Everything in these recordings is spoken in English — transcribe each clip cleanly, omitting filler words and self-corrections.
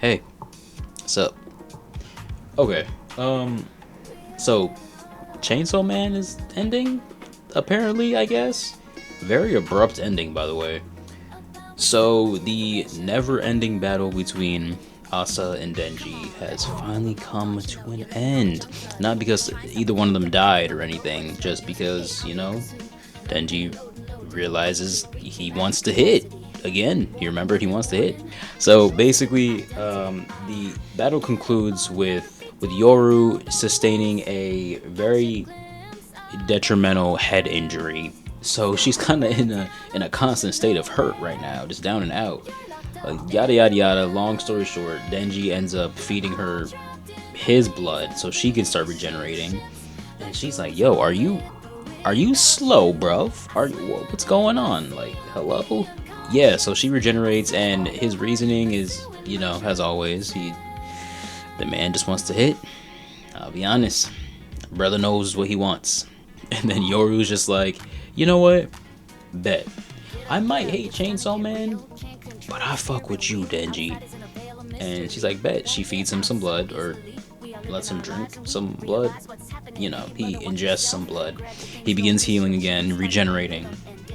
Hey, what's up? Okay, so Chainsaw Man is ending, apparently, I guess. Very abrupt ending, by the way. So, the never ending battle between Asa and Denji has finally come to an end. Not because either one of them died or anything, just because, Denji realizes he wants to hit. Again, he remembered he wants to hit. So basically, the battle concludes with Yoru sustaining a very detrimental head injury. So she's kind of in a constant state of hurt right now, just down and out. Yada yada yada. Long story short, Denji ends up feeding her his blood so she can start regenerating. And she's like, "Yo, are you slow, bruv? What's going on? Like, hello?" Yeah, so she regenerates, and his reasoning is, as always, the man just wants to hit. I'll be honest, brother knows what he wants. And then Yoru's just like, you know what? Bet. I might hate Chainsaw Man, but I fuck with you, Denji. And she's like, bet. She feeds him some blood, or lets him drink some blood. He ingests some blood. He begins healing again, regenerating.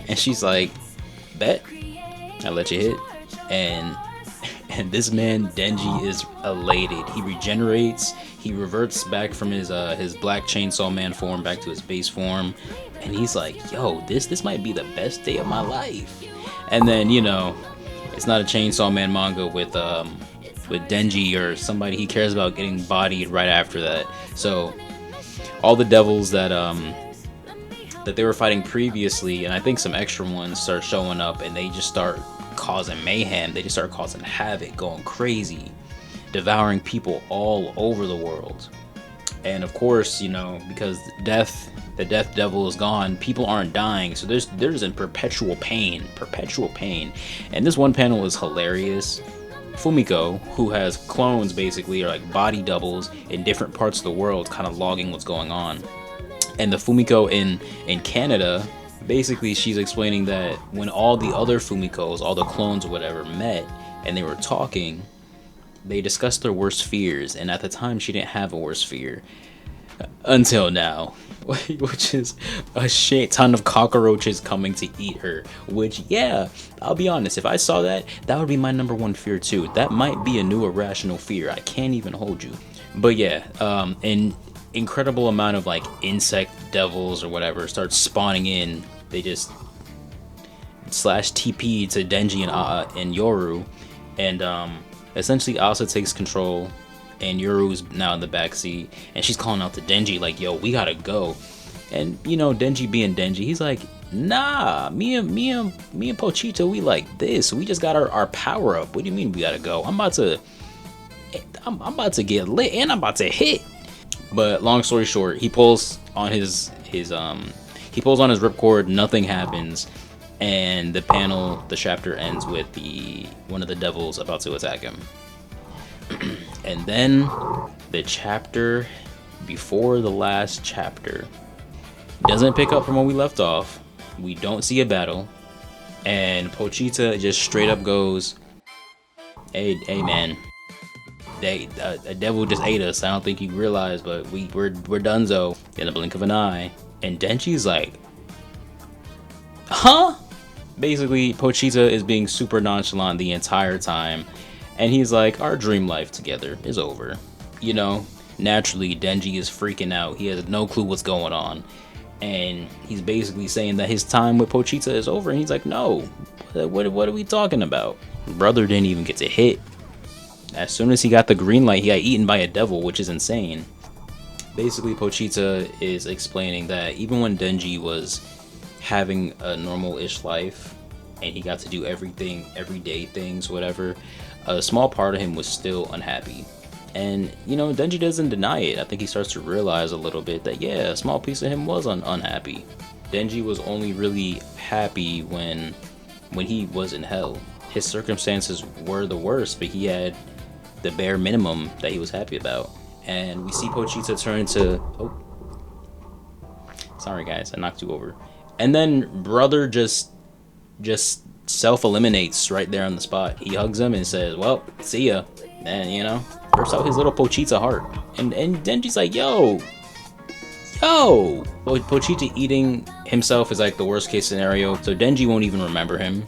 And she's like, bet. I let you hit. And this man Denji is elated. He regenerates. He reverts back from his black Chainsaw Man form back to his base form, and he's like, "Yo, this might be the best day of my life." And then it's not a Chainsaw Man manga with Denji or somebody he cares about getting bodied right after that. So all the devils that they were fighting previously, and I think some extra ones, start showing up, and they just start causing mayhem. They just start causing havoc, going crazy, devouring people all over the world. And of course, because the death devil is gone, people aren't dying, so there's in perpetual pain. And this one panel is hilarious. Fumiko, who has clones basically, or like body doubles in different parts of the world, kind of logging what's going on. And the Fumiko in Canada, basically she's explaining that when all the other Fumikos, all the clones or whatever, met and they were talking, they discussed their worst fears, and at the time she didn't have a worst fear until now, which is a shit ton of cockroaches coming to eat her. Which, yeah, I'll be honest, if I saw that would be my number one fear too. That might be a new irrational fear. I can't even hold you. But yeah, an incredible amount of like insect devils or whatever start spawning in. They just slash TP to Denji and Yoru, and essentially Asa takes control, and Yoru's now in the backseat, and she's calling out to Denji like, "Yo, we gotta go." And Denji being Denji, he's like, "Nah, me and Pochito, we like this. We just got our power up. What do you mean we gotta go? I'm about to get lit, and I'm about to hit." But long story short, he pulls on his ripcord. Nothing happens, and the chapter ends with one of the devils about to attack him. And then the chapter before the last chapter doesn't pick up from where we left off. We don't see a battle, and Pochita just straight up goes, hey man, a devil just ate us. I don't think you realize, but we're donezo in the blink of an eye. And Denji's like, huh? Basically, Pochita is being super nonchalant the entire time, and he's like, our dream life together is over. Naturally, Denji is freaking out. He has no clue what's going on, and he's basically saying that his time with Pochita is over, and he's like, no, what are we talking about? Brother didn't even get to hit. As soon as he got the green light, he got eaten by a devil, which is insane. Basically, Pochita is explaining that even when Denji was having a normal-ish life, and he got to do everything, everyday things, whatever, a small part of him was still unhappy. And, Denji doesn't deny it. I think he starts to realize a little bit that, yeah, a small piece of him was unhappy. Denji was only really happy when he was in hell. His circumstances were the worst, but he had the bare minimum that he was happy about. And we see Pochita turn to... Oh. Sorry, guys. I knocked you over. And then brother just self-eliminates right there on the spot. He hugs him and says, well, see ya. And you know, bursts out his little Pochita heart, and Denji's like, yo, Pochita eating himself is like the worst case scenario. So Denji won't even remember him,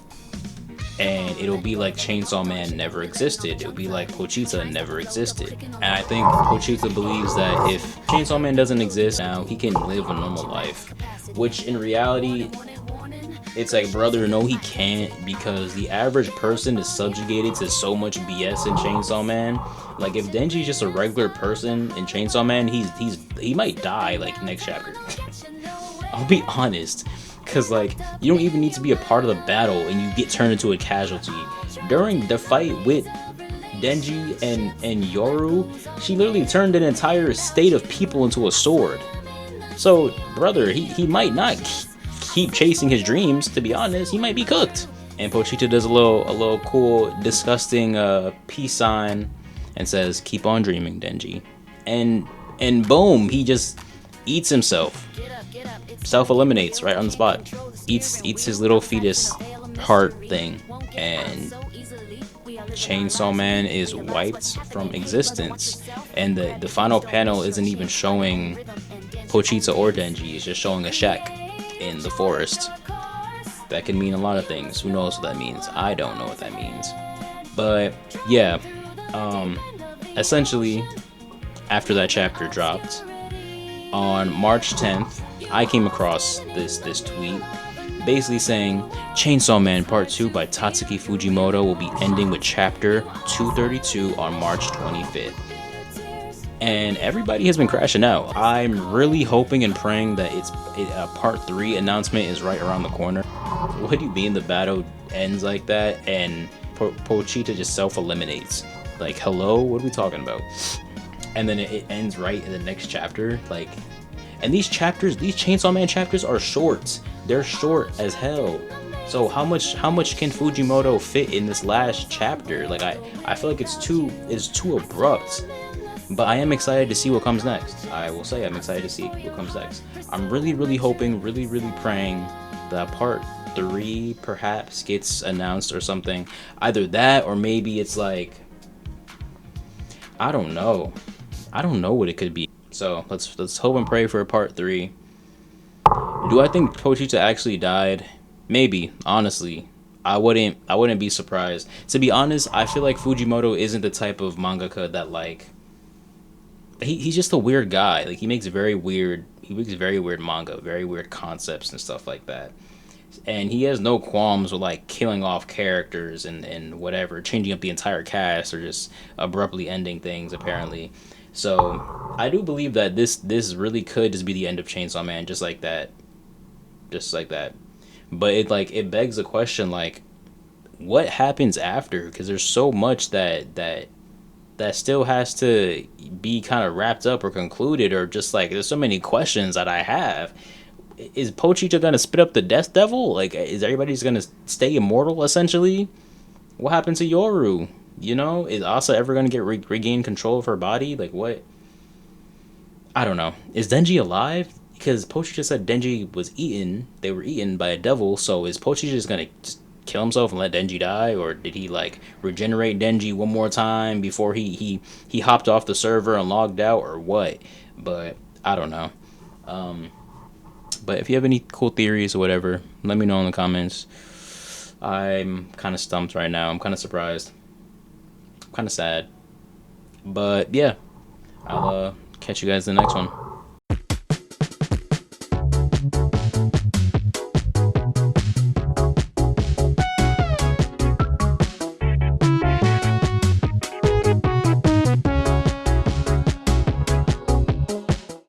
and it'll be like Chainsaw Man never existed. It'll be like Pochita never existed. And I think Pochita believes that if Chainsaw Man doesn't exist now, he can live a normal life, which in reality, it's like, brother, no, he can't, because the average person is subjugated to so much BS in Chainsaw Man. Like, if Denji's just a regular person in Chainsaw Man, he might die like next chapter. I'll be honest, because like, you don't even need to be a part of the battle and you get turned into a casualty. During the fight with Denji and Yoru, she literally turned an entire state of people into a sword. So, brother, he might not keep chasing his dreams. To be honest, he might be cooked. And Pochita does a little cool, disgusting peace sign and says, "Keep on dreaming, Denji." And boom, he just eats himself. Self-eliminates right on the spot. Eats his little fetus heart thing, and Chainsaw Man is wiped from existence. And the final panel isn't even showing Pochita or Denji. It's just showing a shack in the forest. That can mean a lot of things. Who knows what that means? I don't know what that means. But yeah, essentially, after that chapter dropped on March 10th, I came across this tweet basically saying Chainsaw Man Part 2 by Tatsuki Fujimoto will be ending with chapter 232 on March 25th. And everybody has been crashing out. I'm really hoping and praying that a part 3 announcement is right around the corner. What do you mean the battle ends like that and Pochita just self-eliminates? Like, hello? What are we talking about? And then it ends right in the next chapter. Like, and these Chainsaw Man chapters are short. They're short as hell. So how much can Fujimoto fit in this last chapter? Like, I feel like it's too abrupt. But I am excited to see what comes next. I will say I'm excited to see what comes next. I'm really hoping, really praying that part 3 perhaps gets announced or something. Either that or maybe it's like, I don't know what it could be. So let's hope and pray for a part 3. Do I think Pochita actually died? Maybe, honestly. I wouldn't be surprised. To be honest, I feel like Fujimoto isn't the type of mangaka that like he's just a weird guy. Like, he makes very weird manga, very weird concepts and stuff like that. And he has no qualms with like killing off characters and whatever, changing up the entire cast or just abruptly ending things apparently. So I do believe that this really could just be the end of Chainsaw Man, just like that. But it begs the question, like, what happens after? Because there's so much that still has to be kind of wrapped up or concluded, or just like there's so many questions that I have. Is Pochita gonna spit up the Death Devil? Like, is everybody just gonna stay immortal essentially? What happened to Yoru? You know, is Asa ever gonna get regain control of her body? Like, what? I don't know. Is Denji alive? Because Pochita said Denji was eaten. They were eaten by a devil. So is Pochita just gonna kill himself and let Denji die, or did he like regenerate Denji one more time before he hopped off the server and logged out, or what? But I don't know. But if you have any cool theories or whatever, let me know in the comments. I'm kind of stumped right now. I'm kind of surprised. I'm kind of sad. But yeah, I'll catch you guys in the next one.